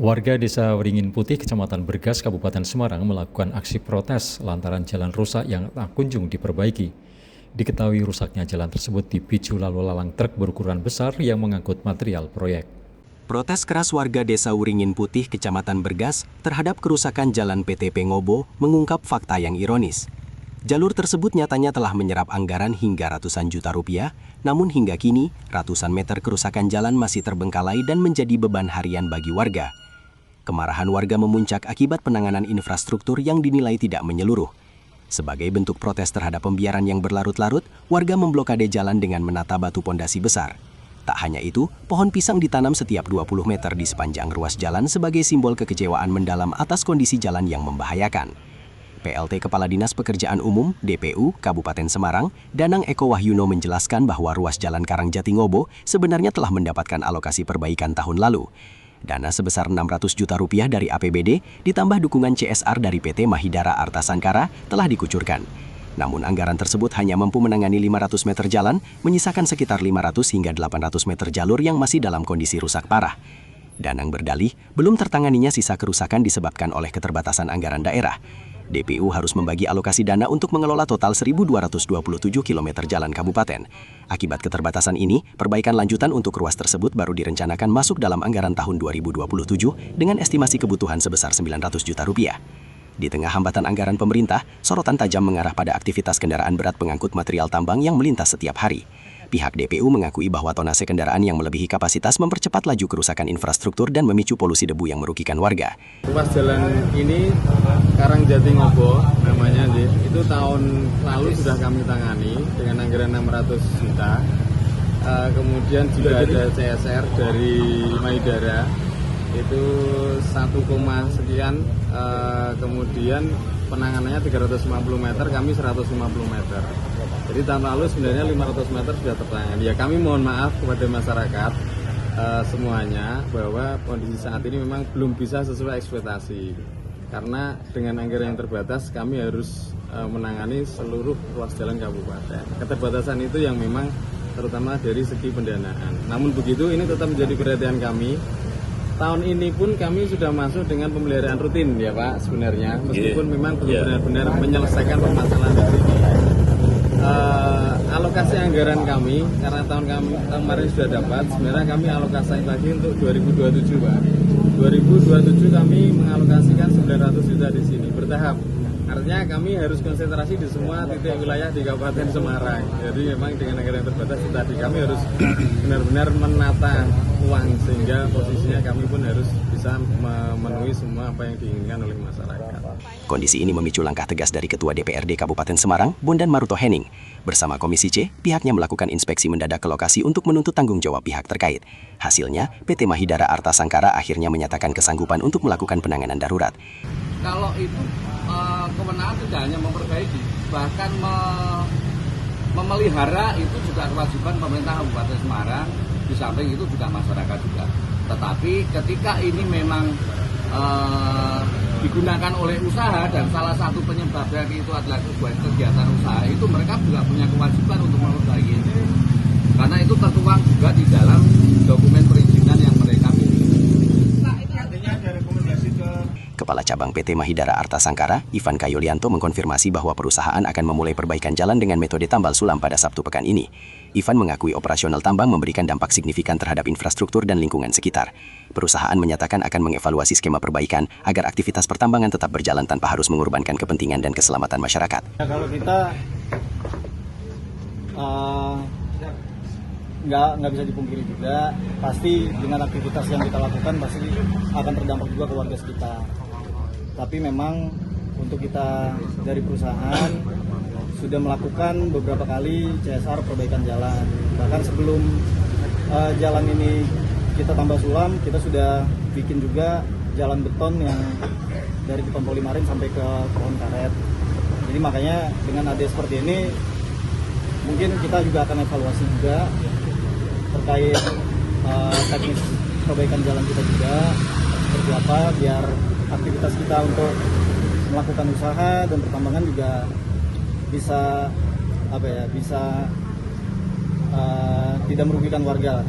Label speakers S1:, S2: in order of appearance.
S1: Warga Desa Waringin Putih, Kecamatan Bergas, Kabupaten Semarang melakukan aksi protes lantaran jalan rusak yang tak kunjung diperbaiki. Diketahui rusaknya jalan tersebut dipicu lalu lalang truk berukuran besar yang mengangkut material proyek.
S2: Protes keras warga Desa Waringin Putih, Kecamatan Bergas terhadap kerusakan jalan PTP Ngobo mengungkap fakta yang ironis. Jalur tersebut nyatanya telah menyerap anggaran hingga ratusan juta rupiah, namun hingga kini ratusan meter kerusakan jalan masih terbengkalai dan menjadi beban harian bagi warga. Kemarahan warga memuncak akibat penanganan infrastruktur yang dinilai tidak menyeluruh. Sebagai bentuk protes terhadap pembiaran yang berlarut-larut, warga memblokade jalan dengan menata batu pondasi besar. Tak hanya itu, pohon pisang ditanam setiap 20 meter di sepanjang ruas jalan sebagai simbol kekecewaan mendalam atas kondisi jalan yang membahayakan. PLT Kepala Dinas Pekerjaan Umum (DPU) Kabupaten Semarang, Danang Eko Wahyuno menjelaskan bahwa ruas jalan Karangjati Ngobo sebenarnya telah mendapatkan alokasi perbaikan tahun lalu. Dana sebesar 600 juta rupiah dari APBD ditambah dukungan CSR dari PT Mahidara Arta Sangkara telah dikucurkan. Namun anggaran tersebut hanya mampu menangani 500 meter jalan, menyisakan sekitar 500 hingga 800 meter jalur yang masih dalam kondisi rusak parah. Danang berdalih, belum tertanganinya sisa kerusakan disebabkan oleh keterbatasan anggaran daerah. DPU harus membagi alokasi dana untuk mengelola total 1.227 km jalan kabupaten. Akibat keterbatasan ini, perbaikan lanjutan untuk ruas tersebut baru direncanakan masuk dalam anggaran tahun 2027 dengan estimasi kebutuhan sebesar 900 juta rupiah. Di tengah hambatan anggaran pemerintah, sorotan tajam mengarah pada aktivitas kendaraan berat pengangkut material tambang yang melintas setiap hari. Pihak DPU mengakui bahwa tonase kendaraan yang melebihi kapasitas mempercepat laju kerusakan infrastruktur dan memicu polusi debu yang merugikan warga.
S3: Ruas jalan ini Karangjati Ngobo namanya, itu tahun lalu sudah kami tangani dengan anggaran 600 juta. Kemudian juga ada CSR dari Mahidara itu 1, sekian. Kemudian penanganannya 350 meter, kami 150 meter. Jadi tahun lalu sebenarnya 500 meter sudah tertangani. Ya kami mohon maaf kepada masyarakat semuanya bahwa kondisi saat ini memang belum bisa sesuai ekspektasi. Karena dengan anggaran yang terbatas kami harus menangani seluruh ruas jalan kabupaten. Keterbatasan itu yang memang terutama dari segi pendanaan. Namun begitu ini tetap menjadi perhatian kami. Tahun ini pun kami sudah masuk dengan pemeliharaan rutin ya Pak sebenarnya. Meskipun memang belum benar-benar menyelesaikan permasalahan di sini. Alokasi anggaran kami karena tahun kemarin sudah dapat, sebenarnya kami alokasi lagi untuk 2027 Pak. 2027 kami mengalokasikan 900 juta di sini bertahap. Artinya kami harus konsentrasi di semua titik wilayah di Kabupaten Semarang. Jadi memang dengan anggaran yang terbatas tadi kami harus benar-benar menata uang sehingga posisinya kami pun harus bisa memenuhi semua apa yang diinginkan oleh masyarakat.
S2: Kondisi ini memicu langkah tegas dari Ketua DPRD Kabupaten Semarang, Bondan Maruto Henning. Bersama Komisi C, pihaknya melakukan inspeksi mendadak ke lokasi untuk menuntut tanggung jawab pihak terkait. Hasilnya, PT Mahidara Arta Sangkara akhirnya menyatakan kesanggupan untuk melakukan penanganan darurat.
S4: Kalau itu kewenangan tidak hanya memperbaiki, bahkan memelihara itu juga kewajiban pemerintah Kabupaten Semarang, di samping itu juga masyarakat juga. Tetapi ketika ini memang digunakan oleh usaha dan salah satu penyebabnya itu adalah sebuah kegiatan usaha, itu mereka juga punya kewajiban untuk memperbaiki itu. Karena itu tertuang juga di dalam dokumen perizinan yang mereka miliki.
S2: Kepala Cabang PT Mahidara Arta Sangkara, Ivan Kayolianto mengkonfirmasi bahwa perusahaan akan memulai perbaikan jalan dengan metode tambal sulam pada Sabtu pekan ini. Ivan mengakui operasional tambang memberikan dampak signifikan terhadap infrastruktur dan lingkungan sekitar. Perusahaan menyatakan akan mengevaluasi skema perbaikan agar aktivitas pertambangan tetap berjalan tanpa harus mengorbankan kepentingan dan keselamatan masyarakat.
S5: Ya, kalau kita nggak bisa dipungkiri juga, pasti dengan aktivitas yang kita lakukan pasti akan terdampak juga ke warga sekitar. Tapi memang untuk kita dari perusahaan sudah melakukan beberapa kali CSR perbaikan jalan. Bahkan sebelum jalan ini kita tambah sulam, kita sudah bikin juga jalan beton yang dari depan Polimarin sampai ke pohon karet. Jadi makanya dengan adanya seperti ini, mungkin kita juga akan evaluasi juga terkait teknis perbaikan jalan kita juga seperti apa, biar aktivitas kita untuk melakukan usaha dan pertambangan juga bisa tidak merugikan warga.